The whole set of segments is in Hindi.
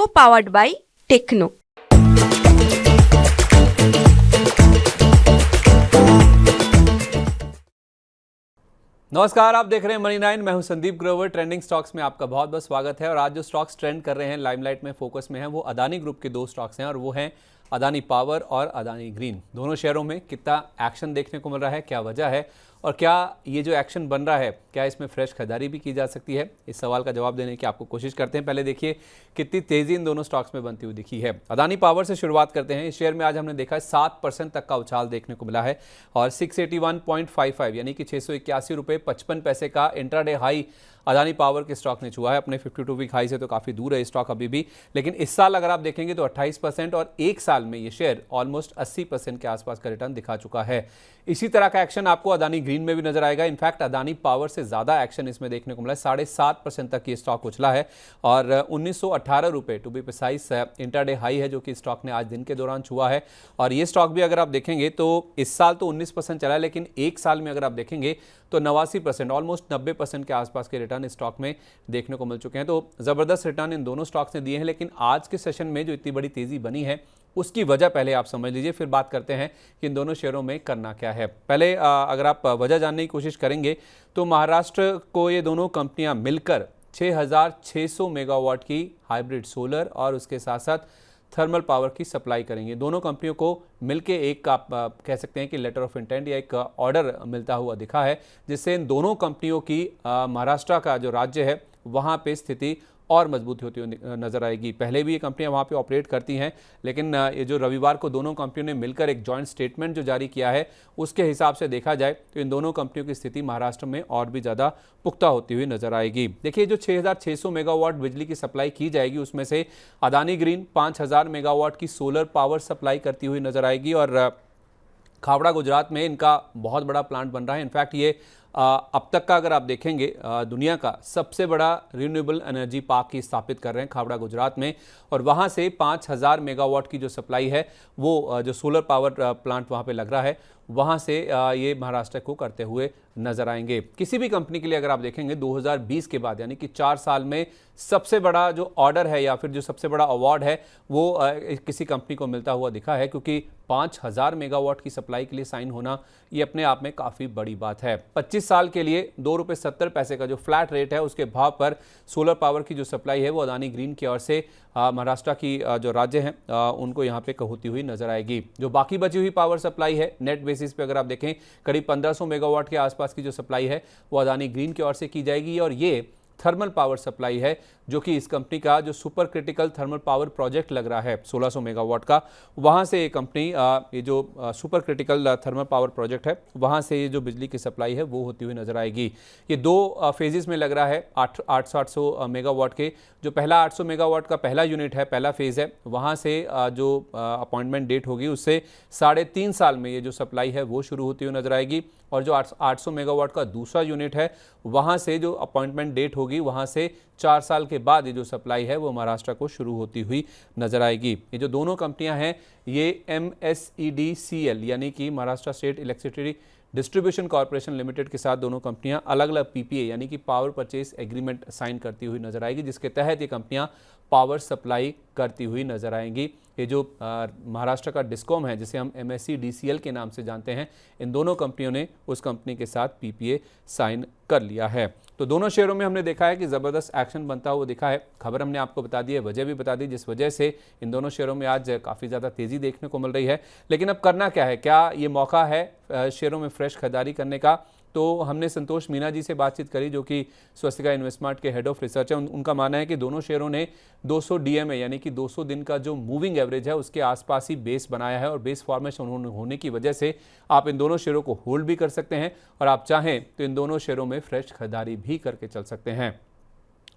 co-powered by Techno। नमस्कार, आप देख रहे हैं मनी 9। मैं हूं संदीप ग्रोवर। ट्रेंडिंग स्टॉक्स में आपका बहुत बहुत स्वागत है। और आज जो स्टॉक्स ट्रेंड कर रहे हैं, लाइमलाइट में फोकस में हैं, वो अदानी ग्रुप के दो स्टॉक्स हैं और वो हैं अदानी पावर और अदानी ग्रीन। दोनों शेयरों में कितना एक्शन देखने को मिल रहा है, क्या वजह है और क्या ये जो एक्शन बन रहा है, क्या इसमें फ्रेश खरीदारी भी की जा सकती है? इस सवाल का जवाब देने की आपको कोशिश करते हैं। पहले देखिए कितनी तेज़ी इन दोनों स्टॉक्स में बनती हुई दिखी है। अदानी पावर से शुरुआत करते हैं। इस शेयर में आज हमने देखा है 7% तक का उछाल देखने को मिला है और 681.55 यानी कि 681 रुपये 55 पैसे का इंट्राडे हाई अदानी पावर के स्टॉक ने छुआ है। अपने 52 वीक हाई से तो काफ़ी दूर है स्टॉक अभी भी, लेकिन इस साल अगर आप देखेंगे तो 28% और एक साल में ये शेयर ऑलमोस्ट 80% के आसपास का रिटर्न दिखा चुका है। इसी तरह का एक्शन आपको अदानी ग्रीन में भी नजर आएगा। इनफैक्ट अदानी पावर से ज़्यादा एक्शन इसमें देखने को मिला है। 7.5% तक ये स्टॉक उछला है और 1918 रुपये to be precise intraday high है जो कि स्टॉक ने आज दिन के दौरान छुआ है। और ये स्टॉक भी अगर आप देखेंगे तो इस साल तो 19% चला है, लेकिन एक साल में अगर आप देखेंगे तो 89%, ऑलमोस्ट 90% के आसपास के रिटर्न स्टॉक में देखने को मिल चुके हैं। तो ज़बरदस्त रिटर्न इन दोनों स्टॉक्स ने दिए हैं। लेकिन आज के सेशन में जो इतनी बड़ी तेज़ी बनी है उसकी वजह पहले आप समझ लीजिए, फिर बात करते हैं कि इन दोनों शेयरों में करना क्या है। पहले अगर आप वजह जानने की कोशिश करेंगे तो महाराष्ट्र को ये दोनों कंपनियां मिलकर 6,600 मेगावाट की हाइब्रिड सोलर और उसके साथ साथ थर्मल पावर की सप्लाई करेंगे। दोनों कंपनियों को मिलके एक आप कह सकते हैं कि लेटर ऑफ इंटेंट या एक ऑर्डर मिलता हुआ दिखा है, जिससे इन दोनों कंपनियों की महाराष्ट्र का जो राज्य है वहाँ पे स्थिति और मजबूत होती हुई नजर आएगी। पहले भी ये कंपनियां वहाँ पे ऑपरेट करती हैं, लेकिन ये जो रविवार को दोनों कंपनियों ने मिलकर एक जॉइंट स्टेटमेंट जो जारी किया है उसके हिसाब से देखा जाए तो इन दोनों कंपनियों की स्थिति महाराष्ट्र में और भी ज़्यादा पुख्ता होती हुई नजर आएगी। देखिए, जो 6,600 मेगावाट बिजली की सप्लाई की जाएगी उसमें से अदानी ग्रीन 5,000 मेगावाट की सोलर पावर सप्लाई करती हुई नजर आएगी और खावड़ा गुजरात में इनका बहुत बड़ा प्लांट बन रहा है। इनफैक्ट ये अब तक का अगर आप देखेंगे दुनिया का सबसे बड़ा रिन्यूएबल एनर्जी पार्क ही स्थापित कर रहे हैं खावड़ा गुजरात में और वहाँ से 5,000 मेगावाट की जो सप्लाई है वो जो सोलर पावर प्लांट वहाँ पे लग रहा है वहाँ से ये महाराष्ट्र को करते हुए नजर आएंगे। किसी भी कंपनी के लिए अगर आप देखेंगे 2020 के बाद यानी कि 4 साल में सबसे बड़ा जो ऑर्डर है या फिर जो सबसे बड़ा अवार्ड है वो किसी कंपनी को मिलता हुआ दिखा है, क्योंकि 5,000 मेगावाट की सप्लाई के लिए साइन होना ये अपने आप में काफ़ी बड़ी बात है। 25 साल के लिए 2 रुपये 70 पैसे का जो फ्लैट रेट है उसके भाव पर सोलर पावर की जो सप्लाई है वो अदानी ग्रीन की ओर से महाराष्ट्र की जो राज्य हैं उनको यहाँ पे होती हुई नजर आएगी। जो बाकी बची हुई पावर सप्लाई है नेट बेसिस पे अगर आप देखें करीब 1500 मेगावाट के आसपास की जो सप्लाई है वो अदानी ग्रीन की ओर से की जाएगी और ये थर्मल पावर सप्लाई है जो कि इस कंपनी का जो super critical thermal power project लग रहा है 1600 मेगावाट का, वहाँ से ये कंपनी ये जो super critical thermal power project है वहाँ से ये जो बिजली की सप्लाई है वो होती हुई नजर आएगी। ये 2 फेजेस में लग रहा है 800 मेगावाट के। जो पहला 800 मेगावाट का पहला यूनिट है, पहला फेज़ है, वहाँ से जो अपॉइंटमेंट डेट होगी उससे 3.5 साल में ये जो सप्लाई है वो शुरू होती हुई नजर आएगी और जो 800 मेगावाट का दूसरा यूनिट है वहाँ से जो अपॉइंटमेंट डेट होगी वहाँ से 4 साल के बाद ये जो सप्लाई है वो महाराष्ट्र को शुरू होती हुई नजर आएगी। ये जो दोनों कंपनियां हैं ये MSEDCL यानी कि Maharashtra state electricity distribution corporation limited के साथ दोनों कंपनियां अलग अलग PPA यानी कि पावर परचेज एग्रीमेंट साइन करती हुई नजर आएगी, जिसके तहत ये कंपनियां पावर सप्लाई करती हुई नजर आएंगी। ये जो महाराष्ट्र का डिस्कॉम है जिसे हम MSEDCL के नाम से जानते हैं, इन दोनों कंपनियों ने उस कंपनी के साथ PPA साइन कर लिया है। तो दोनों शेयरों में हमने देखा है कि ज़बरदस्त एक्शन बनता हुआ दिखा है। खबर हमने आपको बता दी है, वजह भी बता दी जिस वजह से इन दोनों शेयरों में आज काफ़ी ज़्यादा तेज़ी देखने को मिल रही है। लेकिन अब करना क्या है, क्या ये मौका है शेयरों में फ्रेश खरीदारी करने का? तो हमने संतोष मीना जी से बातचीत करी जो कि स्वस्तिका इन्वेस्टमार्ट के हेड ऑफ रिसर्च है। उनका मानना है कि दोनों शेयरों ने 200 DMA यानी कि 200 दिन का जो मूविंग एवरेज है उसके आसपास ही बेस बनाया है और बेस फॉर्मेशन होने की वजह से आप इन दोनों शेयरों को होल्ड भी कर सकते हैं और आप चाहें तो इन दोनों शेयरों में फ्रेश खरीदारी भी करके चल सकते हैं।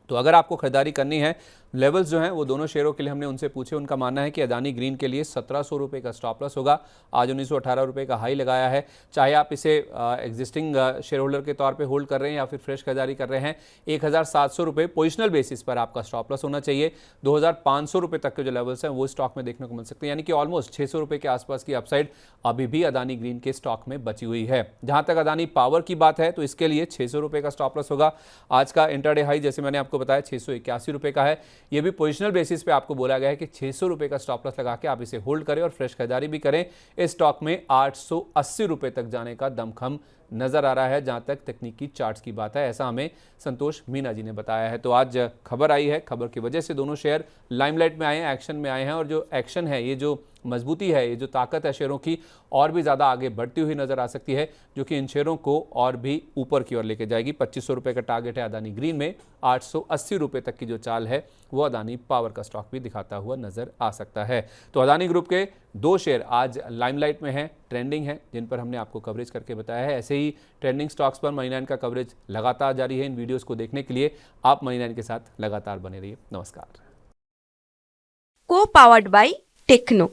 तो अगर आपको खरीदारी करनी है, लेवल्स जो हैं वो दोनों शेयरों के लिए हमने उनसे पूछे। उनका मानना है कि अदानी ग्रीन के लिए 1700 रुपये का स्टॉप लॉस होगा। आज 1918 रुपये का हाई लगाया है। चाहे आप इसे एग्जिस्टिंग शेयर होल्डर के तौर पे होल्ड कर रहे हैं या फिर फ्रेश खरीदारी कर रहे हैं, 1700 रुपये पोजिशनल बेसिस पर आपका स्टॉप लॉस होना चाहिए। 2500 रुपये तक के जो लेवल्स हैं वो स्टॉक में देखने को मिल सकते हैं, यानी कि ऑलमोस्ट 600 रुपये के आसपास की अपसाइड अभी भी अदानी ग्रीन के स्टॉक में बची हुई है। जहां तक अदानी पावर की बात है तो इसके लिए 600 रुपये का स्टॉप लॉस होगा। आज का इंट्राडे हाई जैसे मैंने आपको आपको बताया 681 रुपये का है। ये भी पोजिशनल बेसिस पे आपको बोला गया है कि 600 रुपये का स्टॉप लॉस लगा के आप इसे होल्ड करें और फ्रेश खरीदारी भी करें। इस स्टॉक में 880 रुपये तक जाने का दमखम नजर आ रहा है जहां तक तकनीकी चार्ट्स की बात है, ऐसा हमें संतोष मीना जी ने बताया है। तो आज खबर आई है, खबर की वजह से दोनों शेयर लाइमलाइट में आए हैं, एक्शन में आए हैं और जो एक्शन है, ये जो मजबूती है, ये जो ताकत है शेयरों की, और भी ज़्यादा आगे बढ़ती हुई नजर आ सकती है, जो कि इन शेयरों को और भी ऊपर की ओर लेके जाएगी। 2500 रुपये का टारगेट है अदानी ग्रीन में, 880 रुपये तक की जो चाल है वो अदानी पावर का स्टॉक भी दिखाता हुआ नजर आ सकता है। तो अदानी ग्रुप के 2 शेयर आज लाइमलाइट में हैं, ट्रेंडिंग है, जिन पर हमने आपको कवरेज करके बताया है। ऐसे ही ट्रेंडिंग स्टॉक्स पर मनी 9 का कवरेज लगातार जारी है। इन वीडियोस को देखने के लिए आप मनी 9 के साथ लगातार बने रहिए। नमस्कार। को पावर्ड बाय टेक्नो।